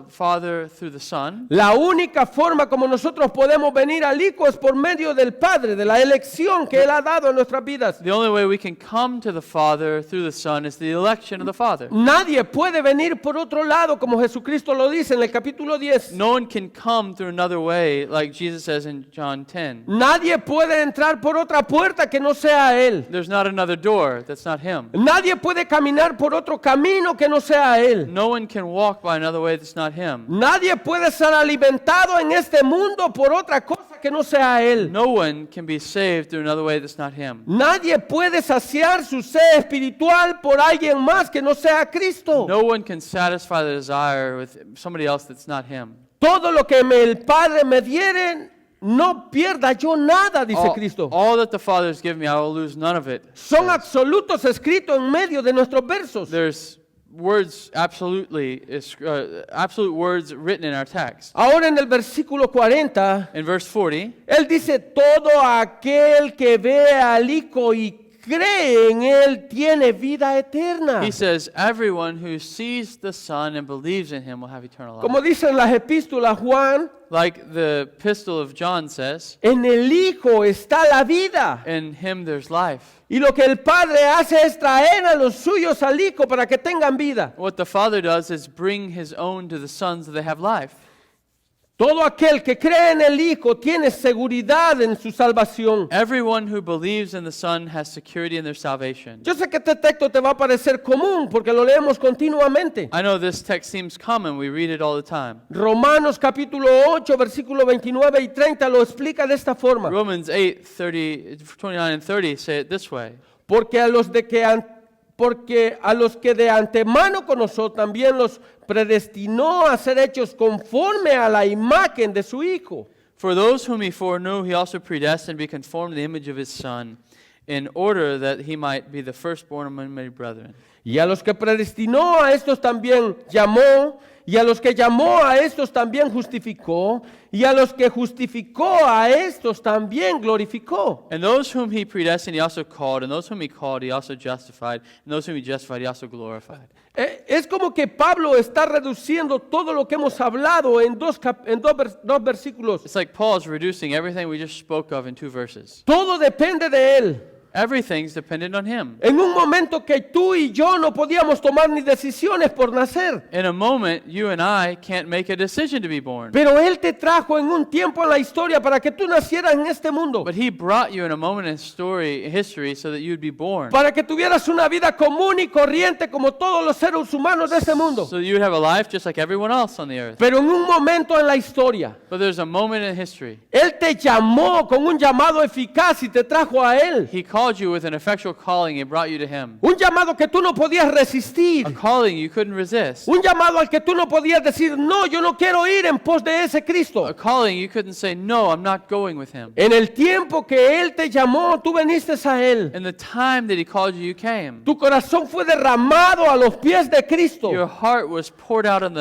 Father through the Son. La única forma como nosotros podemos venir al Hijo es por medio del Padre, de la elección que Él ha dado en nuestras vidas. The only way we can come to the Father through the Son is the election of the Father. Nadie puede venir por otro lado, como Jesucristo lo dice en el capítulo 10. No one can come through another way, like Jesus says in John 10. Nadie puede entrar por otra puerta que no sea Él. There's not another door that's not him. Nadie puede caminar por otro camino que no sea Él. No one can walk by another way that's not him. Nadie puede ser alimentado en este mundo por otra cosa que no sea Él. No one can be saved through another way that's not him. Nadie puede saciar su sed espiritual por alguien más que no sea Cristo. No one can satisfy the desire with somebody else that's not him. Todo lo que el Padre me diere, no pierda yo nada, dice Cristo. All that the Father has given me, I will lose none of it. Son absolutos escritos en medio de nuestros versos. There's words absolute words written in our text. Ahora en el versículo 40, In verse 40, Él dice, todo aquel que ve al Hijo y cree en Él tiene vida eterna. he says, everyone who sees the Son and believes in him will have eternal life. Como dicen las epístolas, Juan, Like the epistle of John says, en el Hijo está la vida. in him there's life. Y lo que el Padre hace es traer a los suyos al Hijo para que tengan vida. What the Father does is bring his own to the sons so they have life. Todo aquel que cree en el Hijo tiene seguridad en su salvación. Everyone who believes in the Son has security in their salvation. Yo sé que este texto te va a parecer común porque lo leemos continuamente. I know this text seems common. We read it all the time. Romanos capítulo 8, versículo 29 y 30 lo explica de esta forma. Romans 8, 29 and 30 say it this way. Porque a los que de antemano conoció también los predestinó a ser hechos conforme a la imagen de su Hijo. For those whom he foreknew, he also predestined to be conformed to the image of his Son, in order that he might be the firstborn among many brethren. Y a los que predestinó a estos también llamó, y a los que llamó a estos también justificó, y a los que justificó a estos también glorificó. And those whom he predestined, he also called, and those whom he called, he also justified, and those whom he justified, he also glorified. Es como que Pablo está reduciendo todo lo que hemos hablado en dos versículos. It's like Paul's reducing everything we just spoke of in 2 verses. Todo depende de Él. Everything's dependent on him. En un momento que tú y yo no podíamos tomar ni decisiones por nacer. In a moment, you and I can't make a decision to be born. Pero Él te trajo en un tiempo en la historia para que tú nacieras en este mundo. But he brought you in a moment in history so that you'd be born. Para que tuvieras una vida común y corriente como todos los seres humanos de este mundo. So you would have a life just like everyone else on the earth. Pero en un momento en la historia, But there's a moment in history. Él te llamó con un llamado eficaz y te trajo a Él. He called you with an effectual calling and brought you to him. Un llamado que tú no podías resistir. A calling you couldn't resist. Un llamado al que tú no podías decir, no, yo no quiero ir en pos de ese Cristo. A calling you couldn't say, no, I'm not going with him. En el tiempo que Él te llamó, tú viniste a Él. In the time that he called you, you came. Tu corazón fue derramado a los pies de Cristo. Your heart was poured out at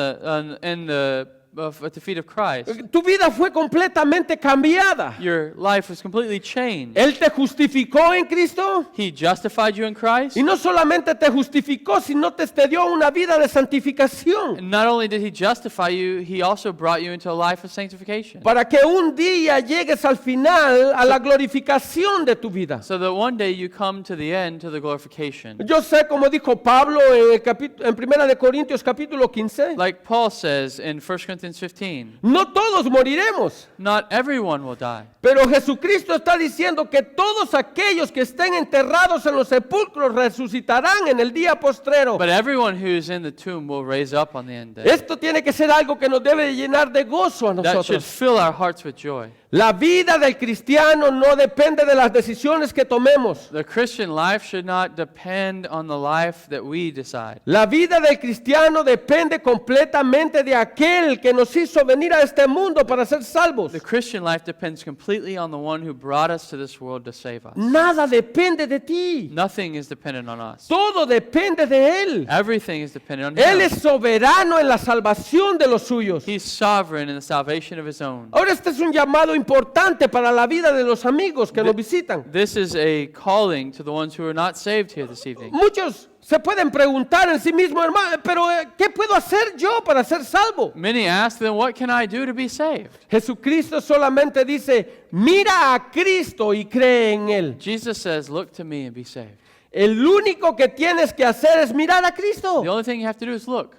the feet of Christ. Tu vida fue completamente cambiada. Your life was completely changed. Él te justificó en Cristo. He justified you in Christ. Y no solamente te justificó, sino te dio una vida de santificación. And not only did he justify you, he also brought you into a life of sanctification. Para que un día llegues al final a la glorificación de tu vida. So that one day you come to the end, to the glorification. Yo sé, como dijo Pablo en 1 de Corintios capítulo 15, Like Paul says in 1 Corinthians Corinthians 15. No todos moriremos. Not everyone will die. Pero Jesucristo está diciendo que todos aquellos que estén enterrados en los sepulcros resucitarán en el día postrero. But everyone who is in the tomb will raise up on the end day. Esto tiene que ser algo que nos debe llenar de gozo a That should nosotros. fill our hearts with joy. La vida del cristiano no depende de las decisiones que tomemos. The Christian life should not depend on the life that we decide. La vida del cristiano depende completamente de aquel que nos hizo venir a este mundo para ser salvos. The Christian life depends completely on the one who brought us to this world to save us. Nada depende de ti. Nothing is dependent on us. Todo depende de Él. Everything is dependent on Él Him. es soberano en la salvación de los suyos. He's sovereign in the salvation of His own. Ahora este es un llamado importante para la vida de los amigos que nos visitan. This is a calling to the ones who are not saved here this evening. Muchos se pueden preguntar en sí mismos, hermano, pero ¿qué puedo hacer yo para ser salvo? Many ask them, what can I do to be saved? Jesucristo solamente dice, mira a Cristo y cree en Él. Jesus says, look to me and be saved. El único que tienes que hacer es mirar a Cristo. The only thing you have to do is look.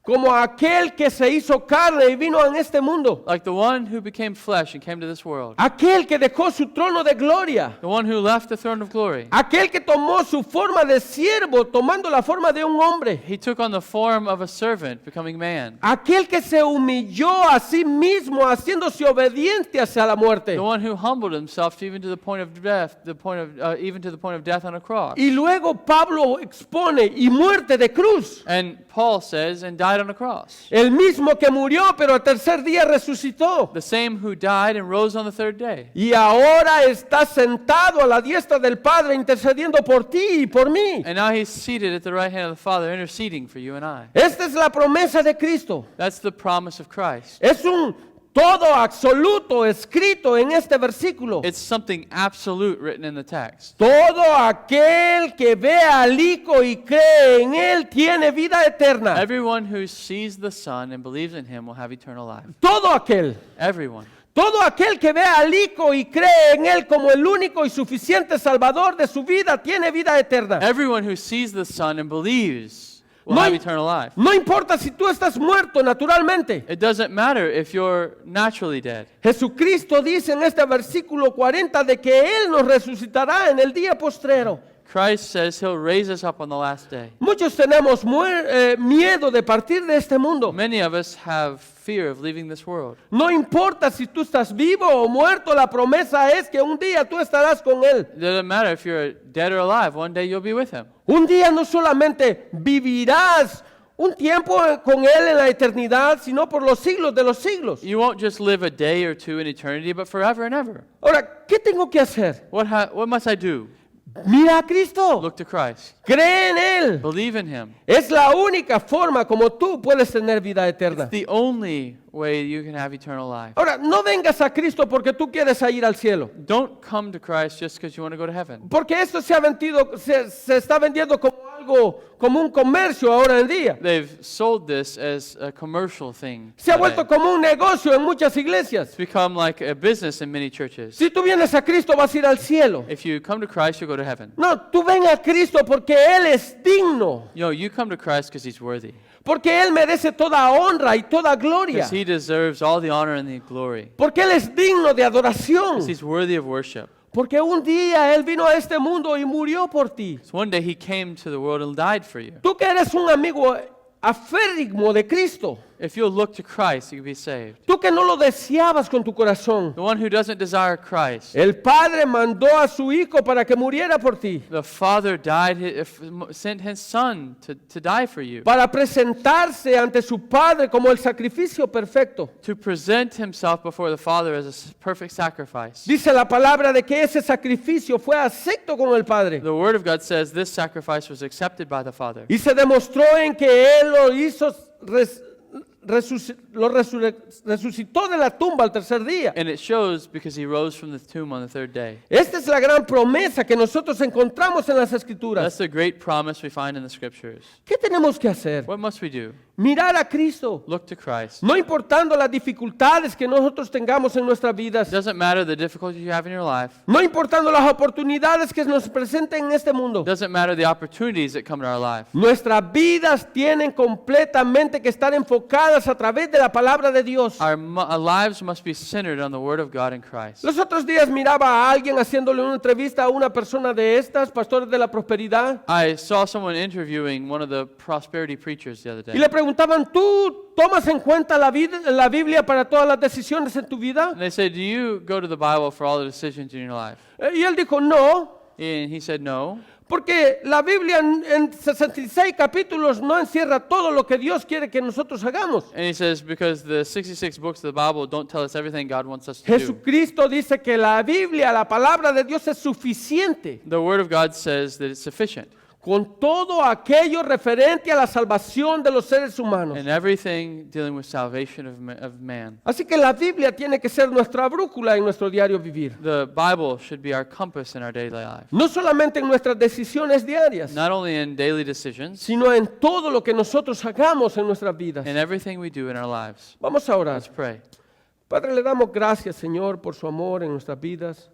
Como aquel que se hizo carne y vino en este mundo. Like the one who became flesh and came to this world. Aquel que dejó su trono de gloria. The one who left the throne of glory. Aquel que tomó su forma de siervo tomando la forma de un hombre. He took on the form of a servant, becoming man. Aquel que se humilló a sí mismo haciéndose obediente hacia la muerte. The one who humbled himself even to the point of death, even to the point of death on a cross. Y luego Pablo expone y muerte de cruz. And Paul says, and died on a cross. El mismo que murió pero al tercer día resucitó. The same who died and rose on the third day. Y ahora está sentado a la diestra del Padre intercediendo por ti y por mí. And now he's seated at the right hand of the Father, interceding for you and I. Esta es la promesa de Cristo. That's the promise of Christ. Es un todo absoluto escrito en este versículo. It's something absolute written in the text. Todo aquel que ve al Hijo y cree en Él tiene vida eterna. Everyone who sees the Son and believes in Him will have eternal life. Todo aquel. Everyone. Todo aquel que ve al Hijo y cree en Él como el único y suficiente Salvador de su vida tiene vida eterna. Everyone who sees the Son and believes will No, have eternal life. no importa si tú estás muerto naturalmente. It doesn't matter if you're naturally dead. Jesucristo dice en este versículo 40 de que Él nos resucitará en el día postrero. Christ says He'll raise us up on the last day. Muchos tenemos miedo de partir de este mundo. Many of us have fear of leaving this world. No importa si tú estás vivo o muerto, la promesa es que un día tú estarás con Él. It doesn't matter if you're dead or alive. One day you'll be with Him. Un día no solamente vivirás un tiempo con Él en la eternidad, sino por los siglos de los siglos. You won't just live a day or two in eternity, but forever and ever. Ahora, ¿qué tengo que hacer? What must I do? Mira a Cristo. Look to Christ. Cree en Él. Believe in Him. Es la única forma como tú puedes tener vida eterna. The only way you can have eternal life. Ahora, no vengas a Cristo porque tú quieres ir al cielo. Don't come to Christ just because you want to go to heaven. Porque esto se está vendiendo como algo, como un comercio ahora en día. They've sold this as a commercial thing. Se ha today. vuelto como un negocio en muchas iglesias. It's become like a business in many churches. Si tú vienes a Cristo vas a ir al cielo. If you come to Christ, you'll go to heaven. No, tú ven a Cristo porque Él es digno. You come to Christ because He's worthy. Porque Él merece toda honra y toda gloria. Because He deserves all the honor and the glory. Porque Él es digno de adoración. Because He's worthy of worship. Porque un día Él vino a este mundo y murió por ti. So one day He came to the world and died for you. Tú que eres un amigo aférrimo de Cristo. If you'll look to Christ, you can be saved. Tú que no lo deseabas con tu corazón. The one who doesn't desire Christ. El Padre mandó a su Hijo para que muriera por ti. The Father sent His Son to die for you. Para presentarse ante su Padre como el sacrificio perfecto. To present Himself before the Father as a perfect sacrifice. Dice la palabra de que ese sacrificio fue acepto con el Padre. The Word of God says this sacrifice was accepted by the Father. Y se demostró en que Él lo hizo, resucitó de la tumba al tercer día. And it shows because He rose from the tomb on the third day. Esta es la gran promesa que nosotros encontramos en las Escrituras. That's the great promise we find in the Scriptures. ¿Qué tenemos que hacer? What must we do? Mirar a Cristo. Look to Christ. No importando las dificultades que nosotros tengamos en nuestras It vidas. doesn't matter the difficulties you have in your life. No importando las oportunidades que nos presenten en este mundo. It doesn't matter the opportunities that come to our life. Nuestras vidas tienen completamente que estar enfocadas a través de la palabra de Dios. Our lives must be centered on the Word of God in Christ. Los otros días miraba a alguien haciéndole una entrevista a una persona de estas, pastores de la prosperidad, I saw someone interviewing one of the prosperity preachers the other y day. le preguntaban, ¿tú tomas en cuenta la Biblia para todas las decisiones en tu vida? And they said, do you go to the Bible for all the decisions in your life? Y él dijo, no, And he said, no, porque la Biblia en 66 capítulos no encierra todo lo que Dios quiere que nosotros hagamos. and he says, because the 66 books of the Bible don't tell us everything God wants us to do. Jesucristo dice que la Biblia, la palabra de Dios es suficiente The Word of God says that it's sufficient. con todo aquello referente a la salvación de los seres humanos. And everything dealing with salvation of man. Así que la Biblia tiene que ser nuestra brújula en nuestro diario vivir. The Bible should be our compass in our daily life. No solamente en nuestras decisiones diarias, Not only in daily decisions, sino en todo lo que nosotros hagamos en nuestras vidas. in everything we do in our lives. Vamos a orar. Let's pray. Padre, le damos gracias, Señor, por su amor en nuestras vidas.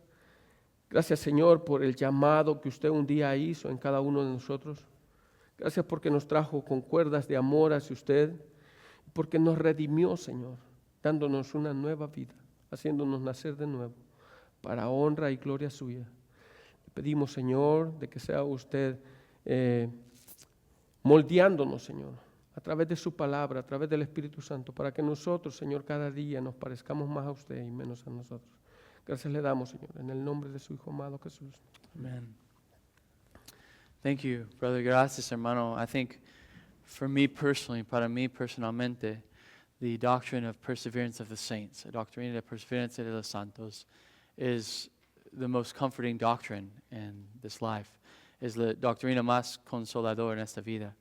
Gracias, Señor, por el llamado que usted un día hizo en cada uno de nosotros. Gracias porque nos trajo con cuerdas de amor hacia usted, porque nos redimió, Señor, dándonos una nueva vida, haciéndonos nacer de nuevo, para honra y gloria suya. Le pedimos, Señor, de que sea usted moldeándonos, Señor, a través de su palabra, a través del Espíritu Santo, para que nosotros, Señor, cada día nos parezcamos más a usted y menos a nosotros. Gracias le damos, Señor, en el nombre de su Hijo amado Jesús. Amen. Thank you, brother. Gracias, hermano. I think for me personally, para mí personalmente, the doctrine of perseverance of the saints, la doctrina de perseverancia de los santos, is the most comforting doctrine in this life. Es la doctrina más consoladora en esta vida.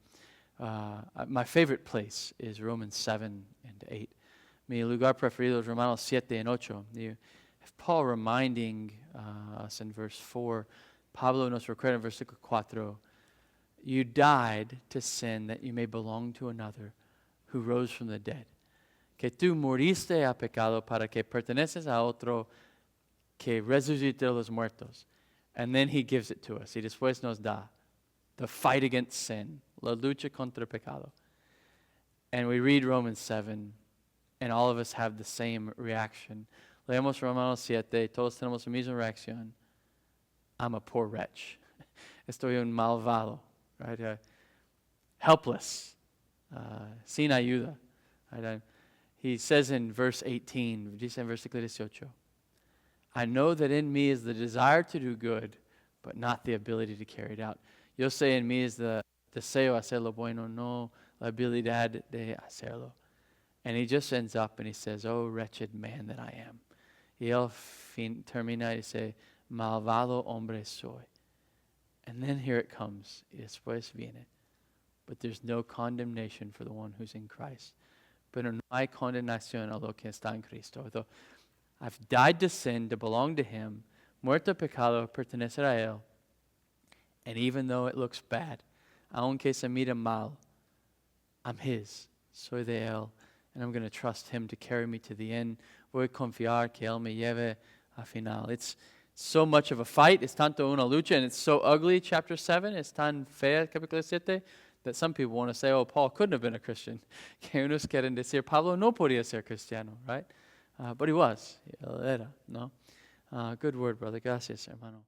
My favorite place is Romans 7 and 8. Mi lugar preferido es Romanos 7 y 8. Paul reminding us in verse 4, Pablo nos recuerda en versículo 4, you died to sin that you may belong to another who rose from the dead. Que tú moriste a pecado para que perteneces a otro que resucitó de los muertos. And then he gives it to us. Y después nos da the fight against sin, la lucha contra el pecado. And we read Romans 7, and all of us have the same reaction. Leemos Romanos 7, todos tenemos la misma reacción. I'm a poor wretch. Estoy un malvado, right? Helpless, sin ayuda. Right? He says in verse 18, dice en versículo 18, I know that in me is the desire to do good, but not the ability to carry it out. Yo sé en mí es the deseo hacer lo bueno, no la habilidad de hacerlo. And he just ends up and he says, oh, wretched man that I am. Y él termina y dice, malvado hombre soy. And then here it comes, y después viene. But there's no condemnation for the one who's in Christ. Pero no hay condenación a lo que está en Cristo. So, I've died to sin, to belong to Him. Muerto pecado, pertenecer a Él. And even though it looks bad, aunque se mira mal, I'm His. Soy de Él. And I'm going to trust Him to carry me to the end. Voy a confiar que Él me lleve al final. It's so much of a fight. Es tanto una lucha, and it's so ugly, chapter 7. Es tan fea, capítulo 7, that some people want to say, oh, Paul couldn't have been a Christian. Que unos quieren decir, Pablo no podía ser cristiano, right? But he was. Él era, ¿no? Good word, brother. Gracias, hermano.